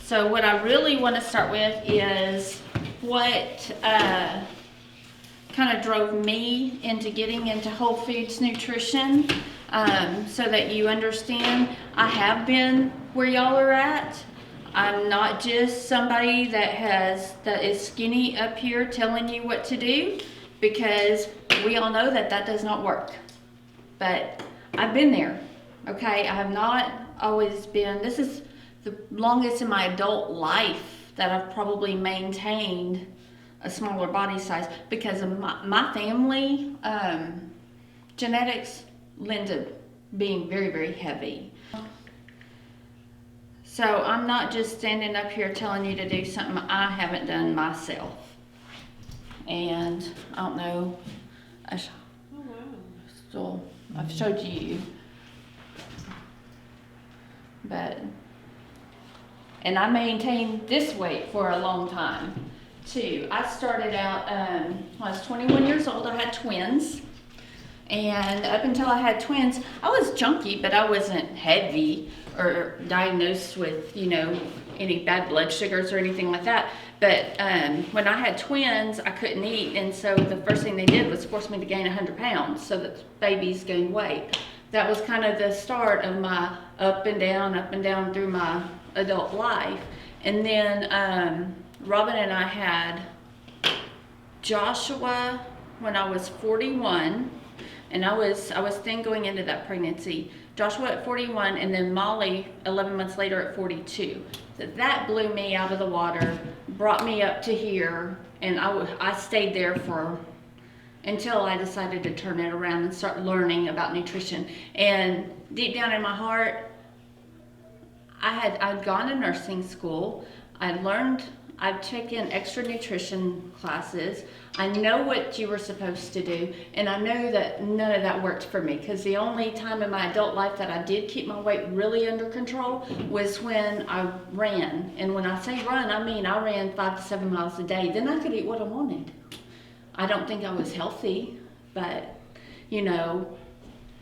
So what I really want to start with is what kind of drove me into getting into whole foods nutrition, so that you understand I have been where y'all are at. I'm not just somebody that is skinny up here telling you what to do, because we all know that does not work. But I've been there, okay? I have not always been, this is the longest in my adult life that I've probably maintained a smaller body size, because of my family genetics lend to being very, very heavy. So I'm not just standing up here telling you to do something I haven't done myself. And I don't know, I've showed you, and I maintained this weight for a long time too. I started out, when I was 21 years old, I had twins. And up until I had twins, I was chunky, but I wasn't heavy or diagnosed with, any bad blood sugars or anything like that. But when I had twins, I couldn't eat. And so the first thing they did was force me to gain 100 pounds so that babies gained weight. That was kind of the start of my up and down through my adult life. And then Robin and I had Joshua when I was 41. And I was thin going into that pregnancy. Joshua at 41, and then Molly 11 months later at 42. So that blew me out of the water, brought me up to here, and I stayed there until I decided to turn it around and start learning about nutrition. And deep down in my heart, I'd gone to nursing school. I've taken extra nutrition classes. I know what you were supposed to do, and I know that none of that worked for me, because the only time in my adult life that I did keep my weight really under control was when I ran. And when I say run, I mean I ran 5 to 7 miles a day. Then I could eat what I wanted. I don't think I was healthy, but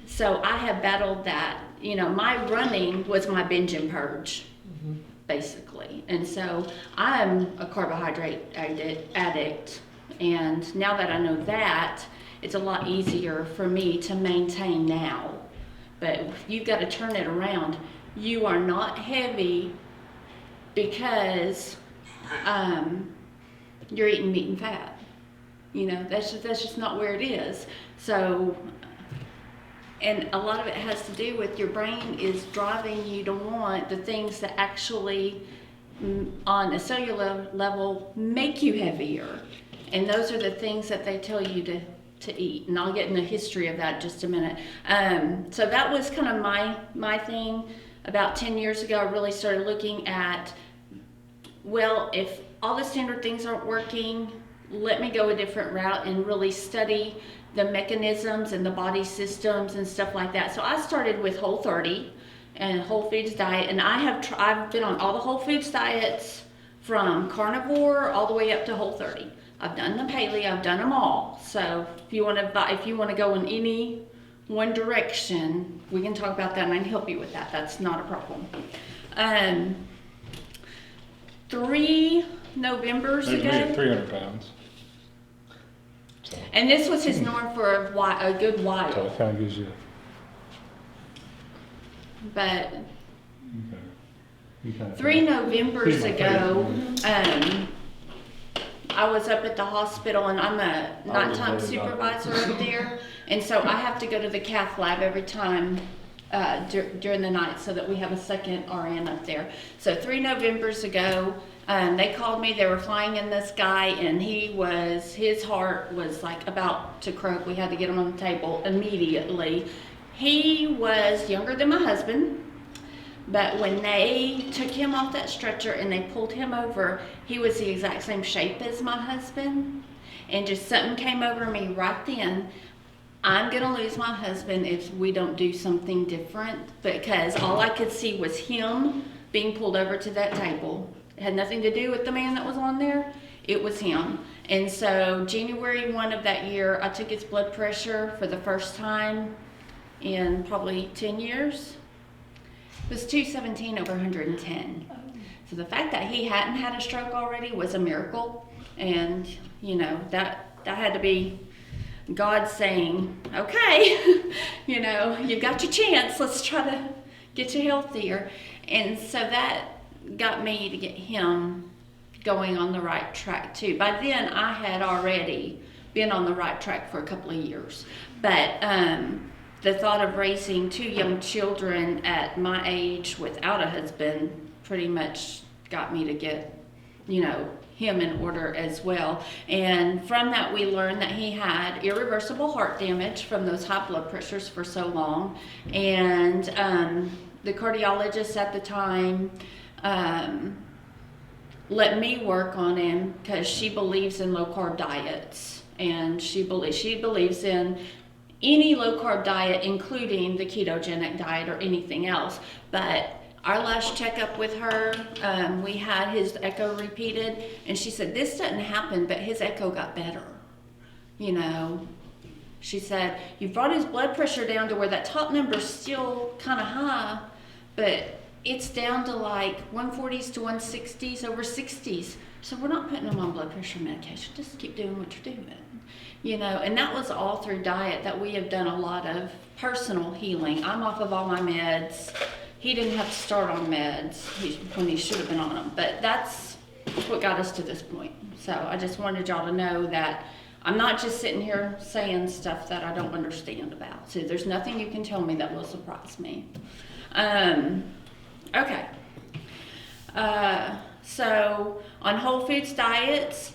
so I have battled that. My running was my binge and purge. Basically. And so I'm a carbohydrate addict. And now that I know that, it's a lot easier for me to maintain now. But you've got to turn it around. You are not heavy because you're eating meat and fat. That's just not where it is. So, and a lot of it has to do with your brain is driving you to want the things that actually, on a cellular level, make you heavier. And those are the things that they tell you to eat. And I'll get in the history of that in just a minute. So that was kind of my thing. About 10 years ago, I really started looking at, well, if all the standard things aren't working, let me go a different route and really study the mechanisms and the body systems and stuff like that. So I started with Whole30 and Whole Foods diet, and I've been on all the Whole Foods diets from carnivore all the way up to Whole30. I've done the paleo, I've done them all. So if you want to go in any one direction, we can talk about that, and I can help you with that. That's not a problem. 3 Novembers ago. 300 pounds. So. And this was his norm for a good while. So it kind of gives you. But okay. 3 Novembers ago, I was up at the hospital, and I'm a nighttime supervisor up there, and so I have to go to the cath lab every time during the night so that we have a second RN up there. So 3 Novembers ago, they called me. They were flying in this guy, and his heart was like about to croak. We had to get him on the table immediately. He was younger than my husband, but when they took him off that stretcher and they pulled him over, he was the exact same shape as my husband. And just something came over me right then. I'm gonna lose my husband if we don't do something different, because all I could see was him being pulled over to that table. It had nothing to do with the man that was on there. It was him. And so January 1 of that year, I took his blood pressure for the first time in probably 10 years. It was 217 over 110. So the fact that he hadn't had a stroke already was a miracle. And, you know, that had to be God saying, okay, you know, you've got your chance. Let's try to get you healthier. And so that got me to get him going on the right track too. By then I had already been on the right track for a couple of years. But the thought of raising 2 young children at my age without a husband pretty much got me to get, you know, him in order as well. And from that we learned that he had irreversible heart damage from those high blood pressures for so long. And the cardiologist at the time let me work on him because she believes in low carb diets, and she believes in any low carb diet, including the ketogenic diet or anything else. But our last checkup with her, we had his echo repeated, and she said, this doesn't happen, but his echo got better. You know, she said, you've brought his blood pressure down to where that top number's still kind of high, but it's down to like 140s to 160s, over 60s. So we're not putting him on blood pressure medication. Just keep doing what you're doing. You know, and that was all through diet that we have done a lot of personal healing. I'm off of all my meds. He didn't have to start on meds when he should have been on them. But that's what got us to this point. So I just wanted y'all to know that I'm not just sitting here saying stuff that I don't understand about. So there's nothing you can tell me that will surprise me. Okay. So on whole foods diets,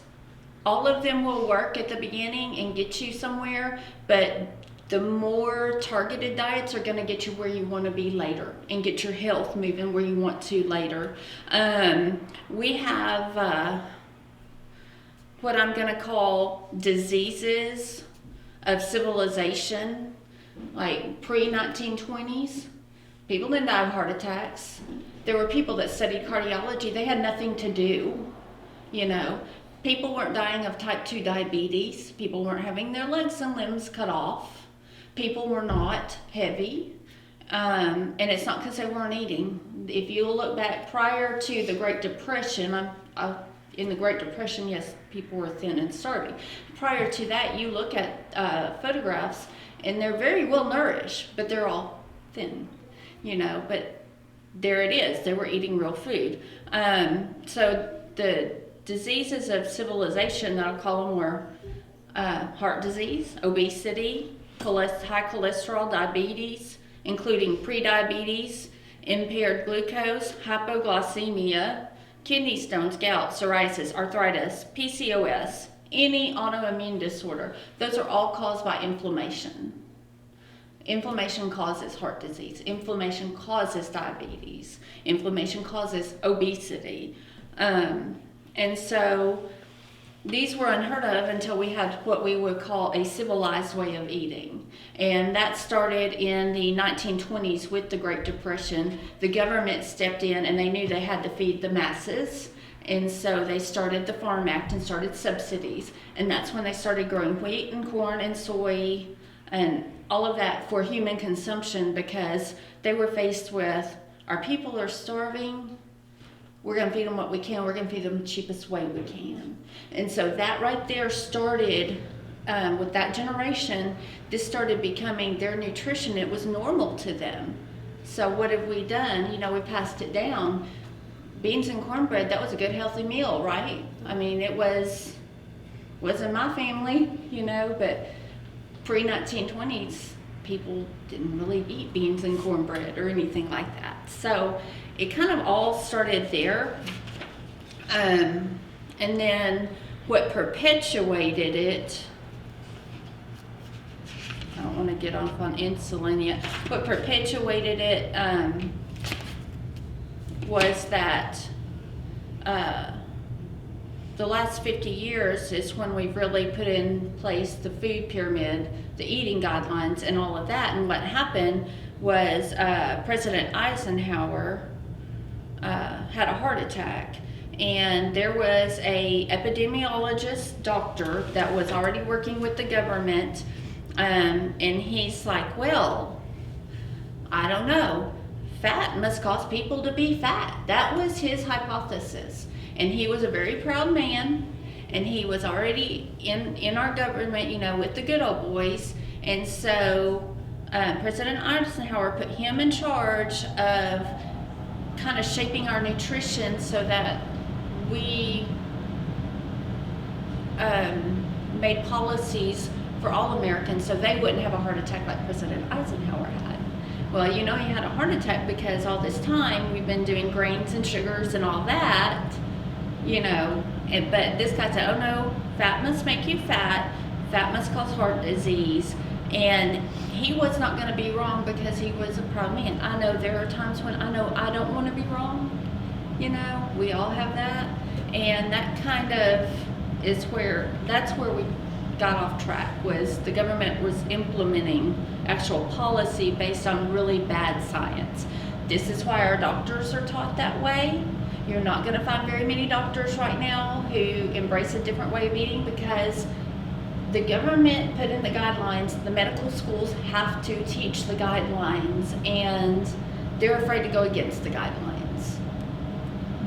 all of them will work at the beginning and get you somewhere, but the more targeted diets are going to get you where you want to be later and get your health moving where you want to later. We have what I'm going to call diseases of civilization, like pre-1920s. People didn't die of heart attacks. There were people that studied cardiology. They had nothing to do, you know. People weren't dying of type 2 diabetes. People weren't having their legs and limbs cut off. People were not heavy. And it's not because they weren't eating. If you look back prior to the Great Depression, in the Great Depression, yes, people were thin and starving. Prior to that, you look at photographs, and they're very well nourished, but they're all thin, you know. But there it is. They were eating real food. So the diseases of civilization that I'll call them were heart disease, obesity, high cholesterol, diabetes, including prediabetes, impaired glucose, hypoglycemia, kidney stones, gout, psoriasis, arthritis, PCOS, any autoimmune disorder. Those are all caused by inflammation. Inflammation causes heart disease. Inflammation causes diabetes. Inflammation causes obesity. And so these were unheard of until we had what we would call a civilized way of eating. And that started in the 1920s with the Great Depression. The government stepped in and they knew they had to feed the masses. And so they started the Farm Act and started subsidies. And that's when they started growing wheat and corn and soy and all of that for human consumption, because they were faced with, our people are starving. We're going to feed them what we can. We're going to feed them the cheapest way we can. And so that right there started, with that generation, this started becoming their nutrition. It was normal to them. So what have we done? You know, we passed it down. Beans and cornbread, that was a good healthy meal, right? I mean, it wasn't my family, you know, but pre-1920s, people didn't really eat beans and cornbread or anything like that. So it kind of all started there. And then what perpetuated it, I don't want to get off on insulin yet. What perpetuated it was that the last 50 years is when we've really put in place the food pyramid, the eating guidelines, and all of that. And what happened was President Eisenhower had a heart attack, and there was a epidemiologist doctor that was already working with the government, and he's like, well, I don't know, fat must cause people to be fat. That was his hypothesis. And he was a very proud man, and he was already in our government, you know, with the good old boys. And so President Eisenhower put him in charge of kind of shaping our nutrition so that we made policies for all Americans so they wouldn't have a heart attack like President Eisenhower had. Well, you know, he had a heart attack because all this time we've been doing grains and sugars and all that, you know, but this guy said, oh no, fat must make you fat, fat must cause heart disease, and he was not going to be wrong because he was a proud man. I know there are times when I know I don't want to be wrong, you know, we all have that, and that kind of is that's where we got off track, was the government was implementing actual policy based on really bad science. This is why our doctors are taught that way. You're not going to find very many doctors right now who embrace a different way of eating because the government put in the guidelines. The medical schools have to teach the guidelines, and they're afraid to go against the guidelines.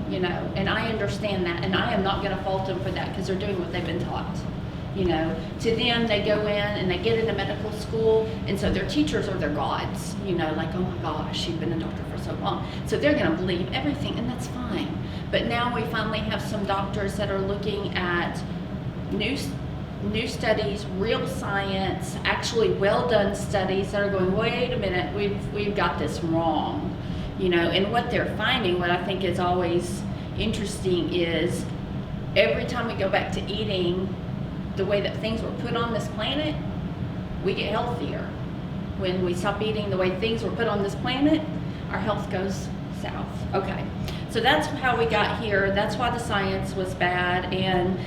You know, and I understand that, and I am not going to fault them for that because they're doing what they've been taught. You know, to them, they go in and they get into medical school, and so their teachers are their gods. You know, like, oh my gosh, you've been a doctor for so long. So they're going to believe everything, and that's fine. But now we finally have some doctors that are looking at new studies, real science, actually well-done studies that are going, wait a minute, we've got this wrong. You know, and what they're finding, what I think is always interesting, is every time we go back to eating the way that things were put on this planet, we get healthier. When we stop eating the way things were put on this planet, our health goes south. Okay, so that's how we got here. That's why the science was bad, and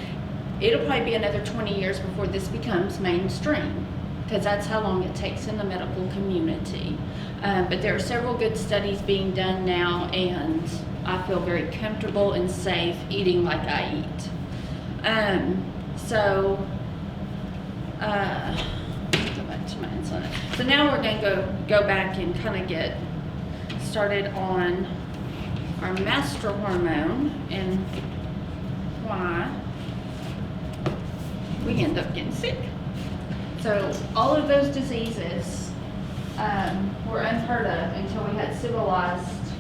it'll probably be another 20 years before this becomes mainstream, because that's how long it takes in the medical community. But there are several good studies being done now, and I feel very comfortable and safe eating like I eat. So, go back to my insulin. So now we're going to go back and kind of get started on our master hormone and why we end up getting sick. So all of those diseases were unheard of until we had civilized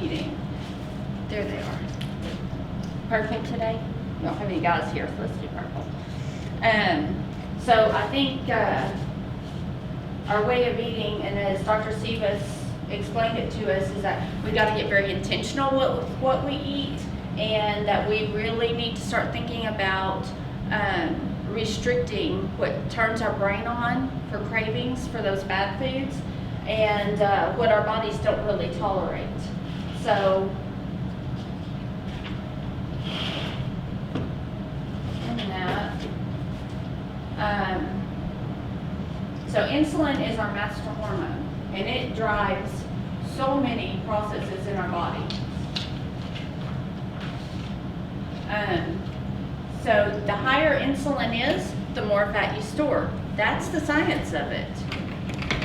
eating. There they are. Perfect today? We don't have any guys here, so let's do purple. So I think our way of eating, and as Dr. Sivas explained it to us, is that we got to get very intentional with what we eat, and that we really need to start thinking about restricting what turns our brain on for cravings for those bad foods, and what our bodies don't really tolerate. So so insulin is our master hormone, and it drives so many processes in our body. So the higher insulin is, the more fat you store. That's the science of it.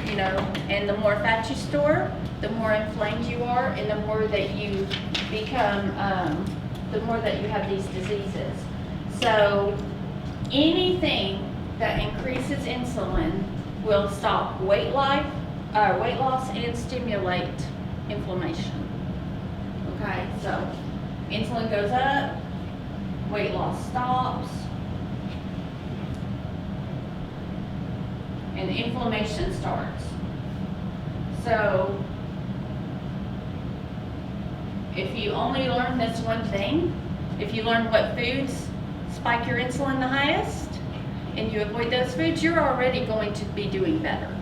You know, and the more fat you store, the more inflamed you are, and the more that you become, the more that you have these diseases. So anything that increases insulin will stop weight loss and stimulate inflammation. Okay, so insulin goes up, weight loss stops, and inflammation starts. So if you only learn this one thing, if you learn what foods spike your insulin the highest, and you avoid those foods, you're already going to be doing better.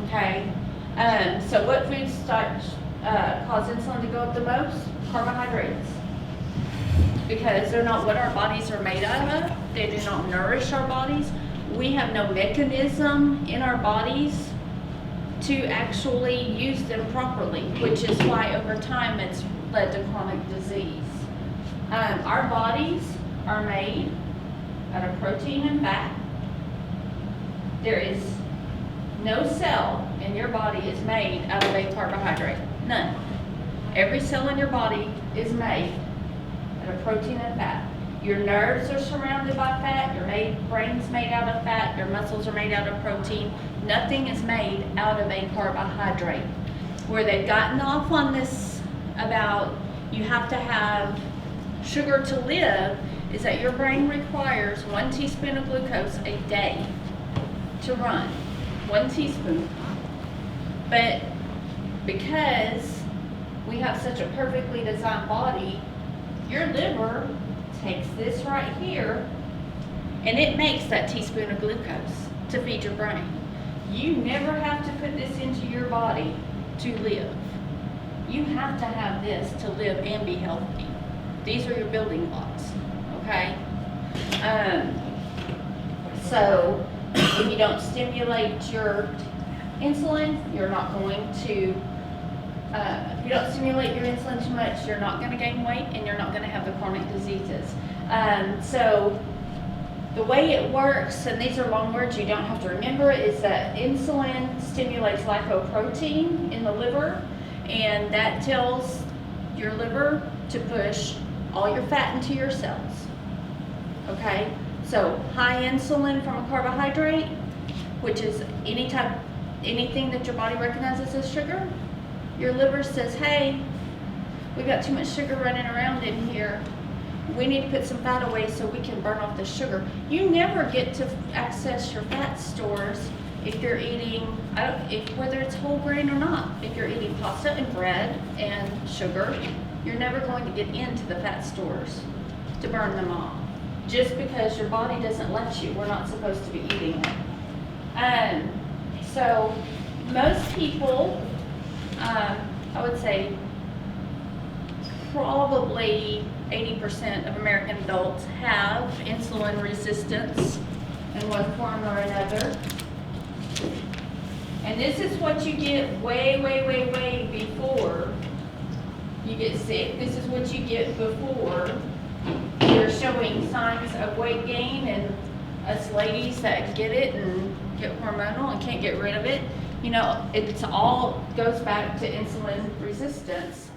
Okay? So what foods cause insulin to go up the most? Carbohydrates. Because they're not what our bodies are made out of. They do not nourish our bodies. We have no mechanism in our bodies to actually use them properly, which is why over time it's led to chronic disease. Our bodies are made out of protein and fat. There is No cell in your body is made out of a carbohydrate. None. Every cell in your body is made out of protein and fat. Your nerves are surrounded by fat, your brain's made out of fat, your muscles are made out of protein. Nothing is made out of a carbohydrate. Where they've gotten off on this about you have to have sugar to live is that your brain requires 1 teaspoon of glucose a day to run. 1 teaspoon. But because we have such a perfectly designed body, your liver takes this right here and it makes that teaspoon of glucose to feed your brain. You never have to put this into your body to live. You have to have this to live and be healthy. These are your building blocks, okay? So if you don't stimulate your insulin, you're not going to, if you don't stimulate your insulin too much, you're not going to gain weight and you're not going to have the chronic diseases. So the way it works, and these are long words you don't have to remember, is that insulin stimulates lipoprotein in the liver, and that tells your liver to push all your fat into your cells. Okay? So high insulin from a carbohydrate, which is anything that your body recognizes as sugar, your liver says, hey, we've got too much sugar running around in here. We need to put some fat away so we can burn off the sugar. You never get to access your fat stores if you're eating, whether it's whole grain or not. If you're eating pasta and bread and sugar, you're never going to get into the fat stores to burn them off. Just because your body doesn't let you, we're not supposed to be eating it. So most people, I would say probably 80% of American adults have insulin resistance in one form or another. And this is what you get way before you get sick. This is what you get before you're showing signs of weight gain, and us ladies that get it and get hormonal and can't get rid of it, you know, it's all goes back to insulin resistance.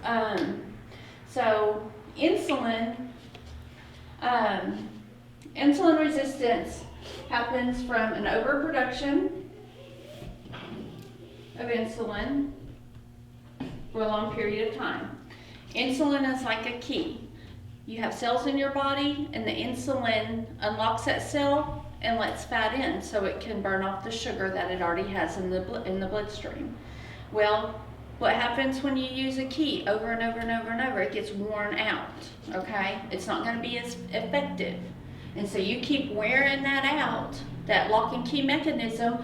So insulin resistance happens from an overproduction of insulin for a long period of time. Insulin is like a key. You have cells in your body, and the insulin unlocks that cell and lets fat in so it can burn off the sugar that it already has in the bloodstream. Well, what happens when you use a key over and over and over and over? It gets worn out, okay? It's not going to be as effective. And so you keep wearing that out, that lock and key mechanism.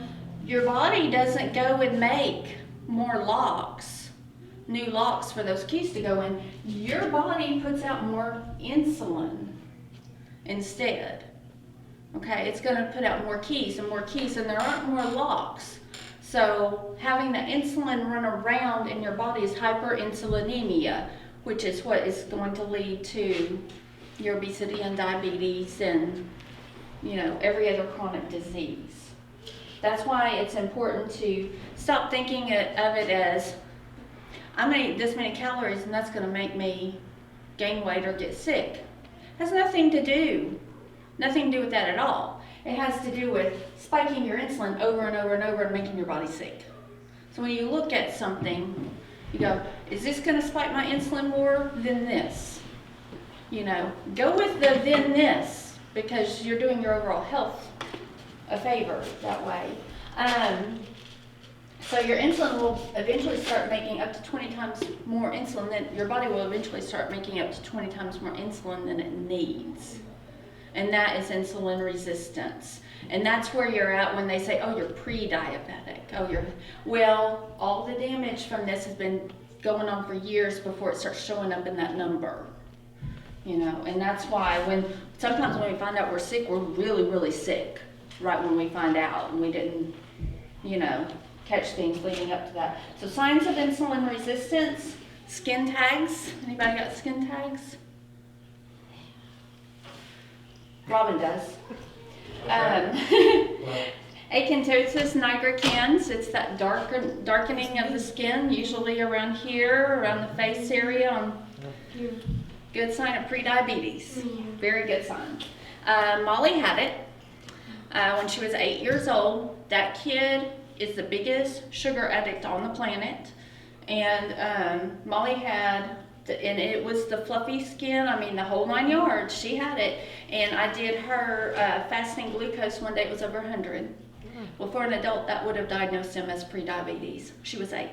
Your body doesn't go and make more locks, new locks for those keys to go in. Your body puts out more insulin instead. Okay, it's going to put out more keys, and there aren't more locks. So having the insulin run around in your body is hyperinsulinemia, which is what is going to lead to your obesity and diabetes and, you know, every other chronic disease. That's why it's important to stop thinking of it as, I'm going to eat this many calories and that's going to make me gain weight or get sick. It has nothing to do with that at all. It has to do with spiking your insulin over and over and over and making your body sick. So when you look at something, you go, is this going to spike my insulin more than this? You know, go with the then this, because you're doing your overall health a favor that way. So your insulin will eventually start making up to 20 times more insulin than, your body will eventually start making up to 20 times more insulin than it needs. And that is insulin resistance. And that's where you're at when they say, oh, you're pre-diabetic. Well, all the damage from this has been going on for years before it starts showing up in that number. You know, and that's why sometimes when we find out we're sick, we're really, really sick right when we find out, and we didn't, you know, catch things leading up to that. So signs of insulin resistance, skin tags. Anybody got skin tags? Robin does. Acanthosis nigricans, it's that darkening of the skin, usually around here, around the face area. Good sign of prediabetes. Very good sign. Molly had it when she was 8 years old. That kid is the biggest sugar addict on the planet. And Molly had, and it was the fluffy skin, I mean the whole 9 yards. She had it. And I did her fasting glucose one day, it was over 100. Well, for an adult, that would have diagnosed him as prediabetes. She was 8.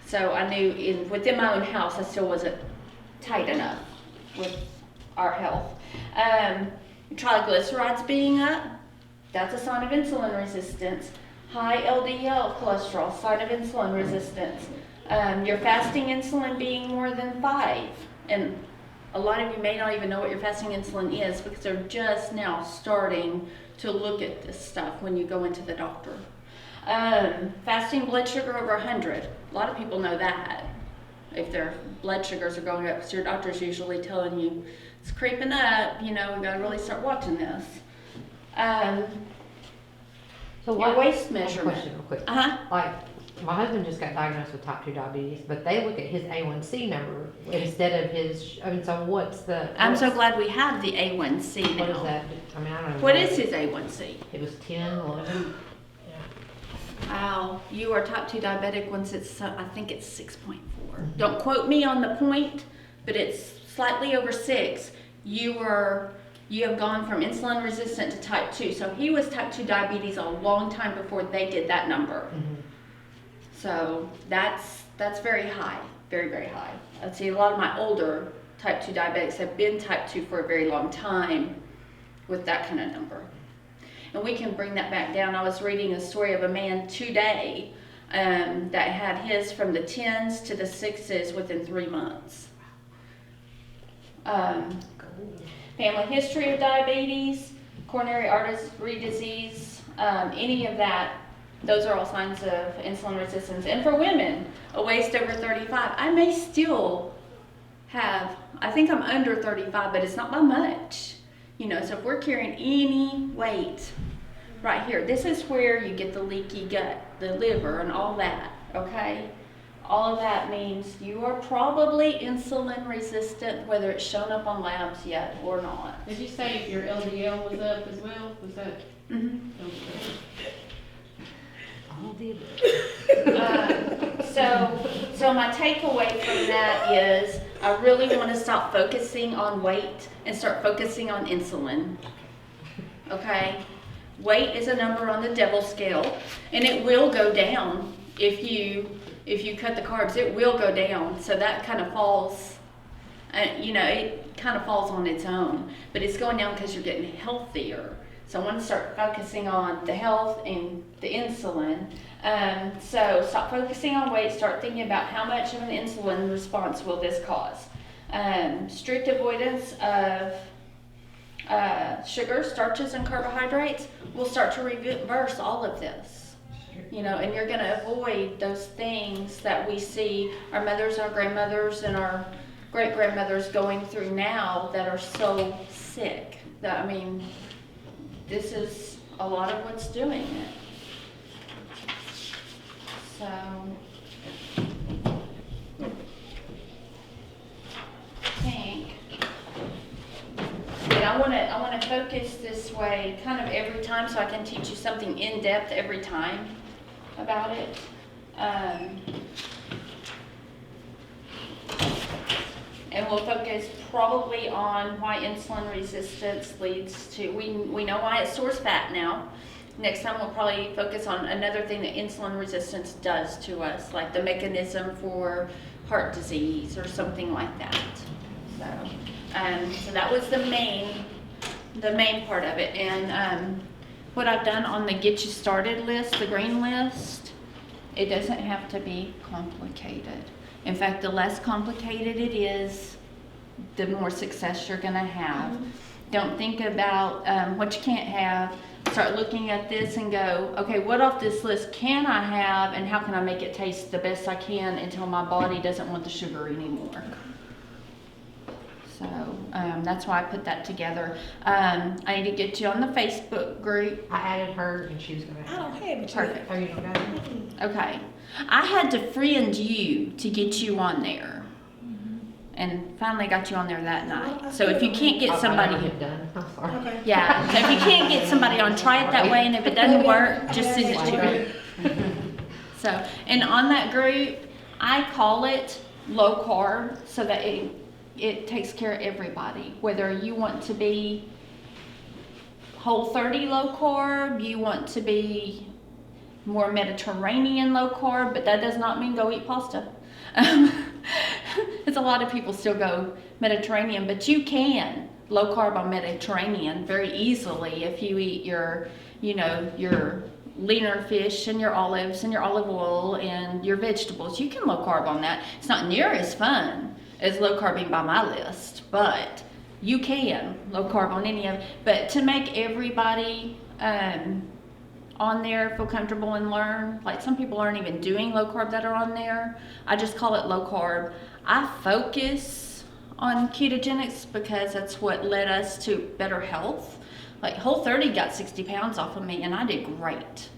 So I knew within my own house, I still wasn't tight enough with our health. Triglycerides being up, that's a sign of insulin resistance. High LDL cholesterol, sign of insulin resistance. Your fasting insulin being more than 5. And a lot of you may not even know what your fasting insulin is because they're just now starting to look at this stuff when you go into the doctor. Fasting blood sugar over 100. A lot of people know that. If their blood sugars are going up, so your doctor's usually telling you it's creeping up, we gotta really start watching this. So your waist measurement. Question real quick. Uh-huh. Like, my husband just got diagnosed with type 2 diabetes, but they look at his A1C number instead of his, so what's the... I'm so glad we have the A1C now. What is that? I mean, I don't know. What is his A1C? It was 10, 11. Wow, you are type 2 diabetic once it's, I think it's 6.4. Don't quote me on the point, but it's slightly over 6. You have gone from insulin resistant to type 2. So he was type 2 diabetes a long time before they did that number. Mm-hmm. So that's very high, very, very high. I'd say a lot of my older type 2 diabetics have been type 2 for a very long time with that kind of number. And we can bring that back down. I was reading a story of a man today that had his from the 10s to the 6s within 3 months. Family history of diabetes, coronary artery disease, any of that, those are all signs of insulin resistance. And for women, a waist over 35, I may still have, I think I'm under 35, but it's not by much. So if we're carrying any weight right here, this is where you get the leaky gut, the liver, and all that, okay? All of that means you are probably insulin resistant, whether it's shown up on labs yet or not. Did you say your LDL was up as well? Was that? Mm-hmm. All the above. So my takeaway from that is I really want to stop focusing on weight and start focusing on insulin. Okay? Weight is a number on the devil scale, and it will go down if you cut the carbs. It will go down. So that kind of falls, it kind of falls on its own. But it's going down because you're getting healthier. So I want to start focusing on the health and the insulin. So stop focusing on weight. Start thinking about how much of an insulin response will this cause. Strict avoidance of sugar, starches, and carbohydrates will start to reverse all of this. And you're going to avoid those things that we see our mothers, our grandmothers, and our great-grandmothers going through now that are so sick. This is a lot of what's doing it. So, I think that I want to focus this way kind of every time so I can teach you something in depth every time about it. And we'll focus probably on why insulin resistance leads to, we know why it stores fat now. Next time we'll probably focus on another thing that insulin resistance does to us, like the mechanism for heart disease or something like that. So that was the main part of it. And what I've done on the Get You Started list, the green list, it doesn't have to be complicated. In fact, the less complicated it is, the more success you're going to have. Don't think about what you can't have. Start looking at this and go, okay, what off this list can I have, and how can I make it taste the best I can until my body doesn't want the sugar anymore? So, that's why I put that together. I need to get you on the Facebook group. I added her and she was I gonna. don't have it yet. Perfect. Oh, you don't got it? Okay. I had to friend you to get you on there. And finally got you on there that night. So if you can't get Oh, I somebody, never hit done. I'm sorry. Okay. yeah, so if you can't get somebody on, try it that way, and if it doesn't work, just send it to me. So, and on that group, I call it low carb so that it takes care of everybody. Whether you want to be Whole30 low carb, you want to be more Mediterranean low carb, but that does not mean go eat pasta. It's a lot of people still go Mediterranean, but you can low carb on Mediterranean very easily if you eat your leaner fish and your olives and your olive oil and your vegetables. You can low carb on that. It's not near as fun as low carbing by my list, but you can low carb on any of it. But to make everybody on there feel comfortable and learn, like some people aren't even doing low carb that are on there, I just call it low carb. I focus on ketogenics because that's what led us to better health. Like Whole30 got 60 pounds off of me and I did great.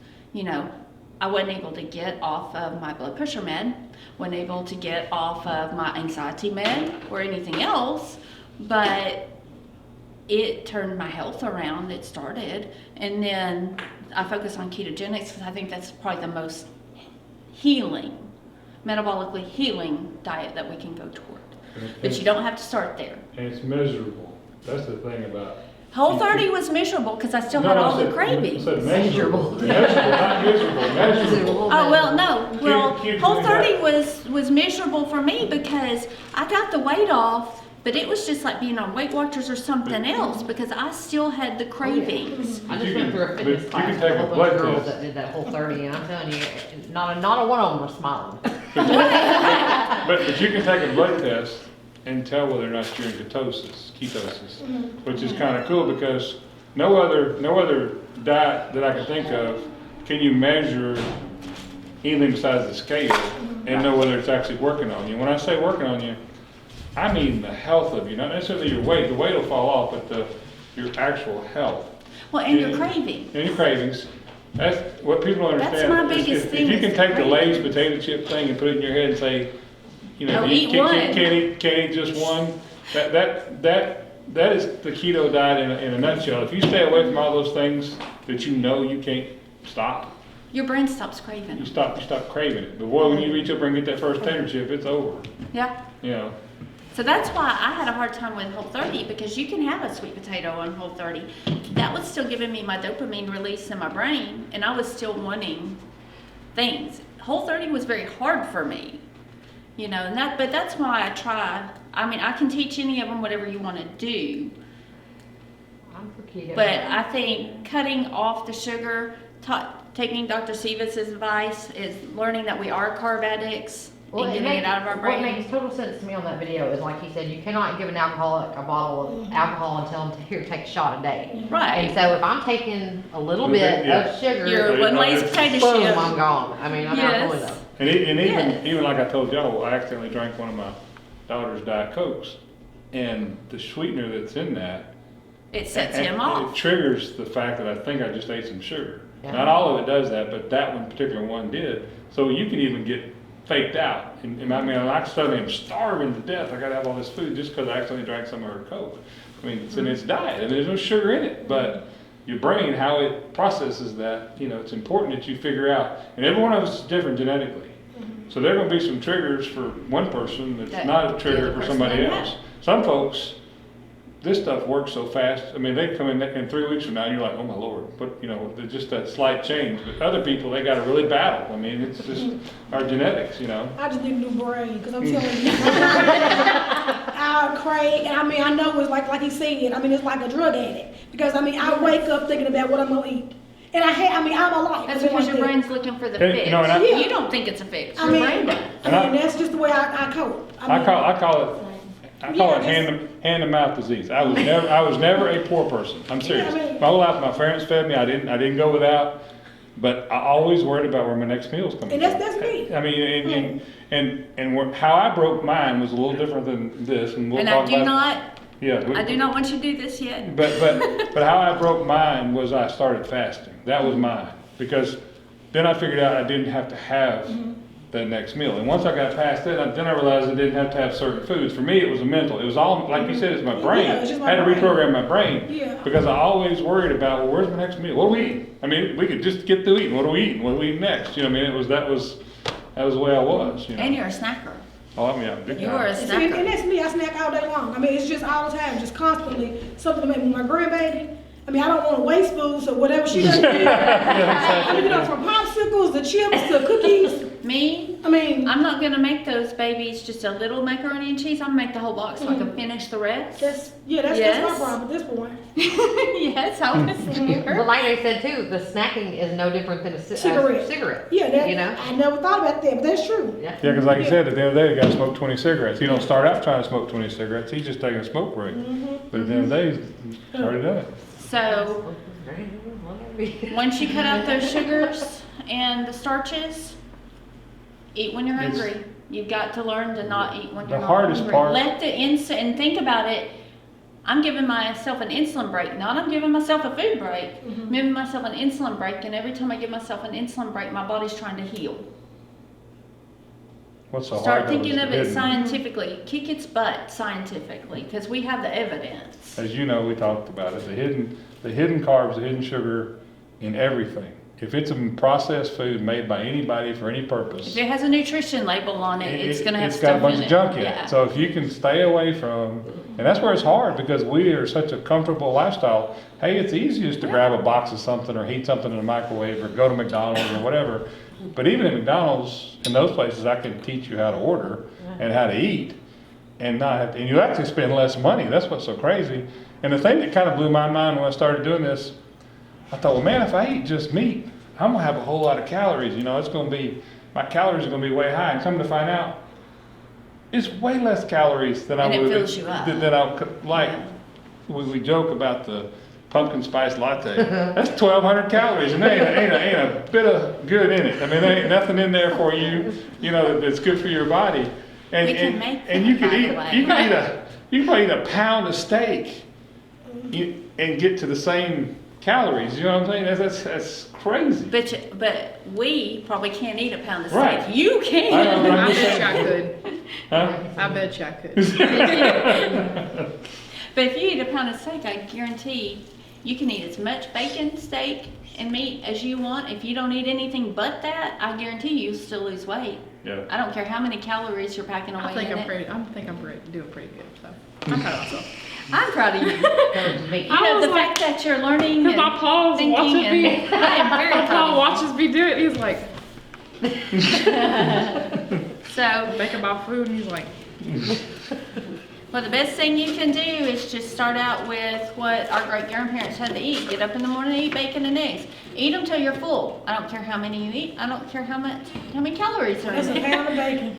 I wasn't able to get off of my blood pressure med, wasn't able to get off of my anxiety med or anything else, but it turned my health around. It started, and then I focus on ketogenics because I think that's probably the most healing, metabolically healing diet that we can go toward. But you don't have to start there. And it's miserable. That's the thing about. Whole30 was miserable because I still had all the cravings. I said measurable. Measurable, not miserable, measurable. Oh, well, no. Well, Keep Whole30 was miserable for me because I got the weight off, but it was just like being on Weight Watchers or something else because I still had the cravings. I But just you went can- through a but fitness you class can with take a a whole bunch blood of girls test. that did that Whole30, and I'm telling you, not a one of them was smiling. But you can take a blood test and tell whether or not you're in ketosis, which is kind of cool because no other diet that I can think of can you measure anything besides the scale and know whether it's actually working on you. When I say working on you, I mean the health of you, not necessarily your weight. The weight will fall off, but your actual health. Well, and your cravings. And your cravings. That's what people don't That's understand. my biggest If thing you is can the take the Lay's cravings. potato chip thing and put it in your head and say, Oh, you eat one. can't eat just one. That is the keto diet in a nutshell. If you stay away from all those things that you know you can't stop, Your brain stops craving. you stop craving it. But boy, when you reach up and get that first potato chip, it's over. Yeah. So that's why I had a hard time with Whole30 because you can have a sweet potato on Whole30. That was still giving me my dopamine release in my brain, and I was still wanting things. Whole30 was very hard for me, but that's why I try. I mean, I can teach any of them whatever you want to do, I'm for keto. but I think cutting off the sugar, taking Dr. Sivas's advice, is learning that we are carb addicts and getting it out of our What brain. makes total sense to me on that video is, like he said, you cannot give an alcoholic a bottle of alcohol and tell him to here, take a shot a day. And Right. so if I'm taking a little bit Yeah. of sugar, Your one Lay's potato boom, chip. I'm gone. I mean, I'm out the window. And Yeah. even like I told y'all, I accidentally drank one of my daughter's Diet Cokes, and the sweetener that's in that, It sets and him it off. triggers the fact that I think I just ate some sugar. Yeah. Not all of it does that, but that one particular one did. So you can even get faked out. And I mean, I suddenly am starving to death. I got to have all this food just because I accidentally drank some of her Coke. I mean, it's in its diet, and there's no sugar in it, but your brain, how it processes that, it's important that you figure out. And every one of us is different genetically. So there are going to be some triggers for one person that's That not a the trigger other for person somebody doesn't else. have. Some folks, this stuff works so fast. I mean, they come in 3 weeks from now, and you're like, oh my Lord. But, there's just that slight change. But other people, they got to really battle. I mean, it's just our genetics, I just need a new brain, because I'm telling you. I crave, and I mean, I know it's like he said, I mean, it's like a drug addict. Because, I mean, I wake up thinking about what I'm going to eat. And I'm alive. That's because your brain's looking for the And, fix. and I- Yeah. You don't think it's a fix. I Your mean, brain does. that's just the way I cope. I call it Yeah, hand to mouth disease. I was never a poor person. I'm serious. Yeah, I mean- My whole life, my parents fed me. I didn't go without. but I always worried about where my next meal's coming And from. that's me. I mean, how I broke mine was a little different than this, and we'll And talk I do about. not, Yeah. I do not want you to do this yet. But how I broke mine was I started fasting. That was mine, because then I figured out I didn't have to have that next meal. And once I got past that, then I realized I didn't have to have certain foods. For me, it was a mental. It was all, like you said, it's my brain. Yeah, it's just my I had to brain. reprogram my brain. Yeah. Because I always worried about, well, where's my next meal? What do we eat? I mean, we could just get through eating. What do we eat? What do we eat next? You know what I mean? That was the way I was, you know. And you're a snacker. Oh, I mean, I'm big You time. are a And snacker. that's me, I snack all day long. I mean, it's just all the time, just constantly, something to make with my grandbaby. I mean, I don't want to waste food, so whatever she doesn't eat. I mean, you know, from popsicles to chips to cookies. Me, I mean, I'm not gonna make those babies just a little macaroni and cheese. I'm gonna make the whole box so I can finish the rest. that's Yes. my problem at this point. Yes, I was But here. like they said too, the snacking is no different than a Cigarette. cigarette. Yeah, that, You know? I never thought about that, but that's true. Yeah. Yeah, because like you said, at the end of the day, the guy smoked 20 cigarettes. He don't start out trying to smoke 20 cigarettes. He's just taking a smoke break. But at the end of the day, he's already done it. So, once you cut out those sugars and the starches, eat when you're It's- hungry. You've got to learn to not eat when The you're not hardest hungry. part- Let the insulin, and think about it, I'm giving myself an insulin break, not I'm giving myself a food break. I'm giving myself an insulin break, and every time I give myself an insulin break, my body's trying to heal. What's so hard? Start though, thinking is of the it hidden- scientifically. Kick its butt scientifically, because we have the evidence. As you know, we talked about it, the hidden carbs, the hidden sugar in everything. If it's a processed food made by anybody for any purpose, If it has a nutrition label on it, it's gonna have it's stuff got a bunch in of it. junk in Yeah. it. So if you can stay away from, and that's where it's hard because we are such a comfortable lifestyle. Hey, it's easiest to grab a box of something or heat something in the microwave or go to McDonald's or whatever. But even at McDonald's, in those places, I can teach you how to order and how to eat and not have to, and you actually spend less money. That's what's so crazy. And the thing that kind of blew my mind when I started doing this, I thought, well, man, if I eat just meat, I'm gonna have a whole lot of calories. You know, it's gonna be, my calories are gonna be way high. And come to find out, it's way less calories than And I it would. fills you up. Than I like. We joke about the pumpkin spice latte. That's 1,200 calories, and there ain't a bit of good in it. I mean, there ain't nothing in there for you, you know, that's good for your body. And We can make and that, you can by the eat way. you can probably eat a pound of steak, and get to the same calories. You know what I'm saying? That's crazy. But we probably can't eat a pound of steak. Right. You I can. know, but I'm I just bet you saying. I could. Huh? I bet you I could. But if you eat a pound of steak, I guarantee you can eat as much bacon, steak, and meat as you want. If you don't eat anything but that, I guarantee you still lose weight. Yeah. I don't care how many calories you're packing away I think in I'm it. doing pretty good. So I'm proud of myself. I'm proud of you. You I know, was the like- fact that you're learning Because and my Paul's thinking watching and me. I am very My proud Paul of you. watches me do it. He's like So, making my food, and he's like, well, the best thing you can do is just start out with what our great grandparents had to eat. Get up in the morning and eat bacon and eggs. Eat them till you're full. I don't care how many you eat. I don't care how many calories are That's in a it. pound of bacon.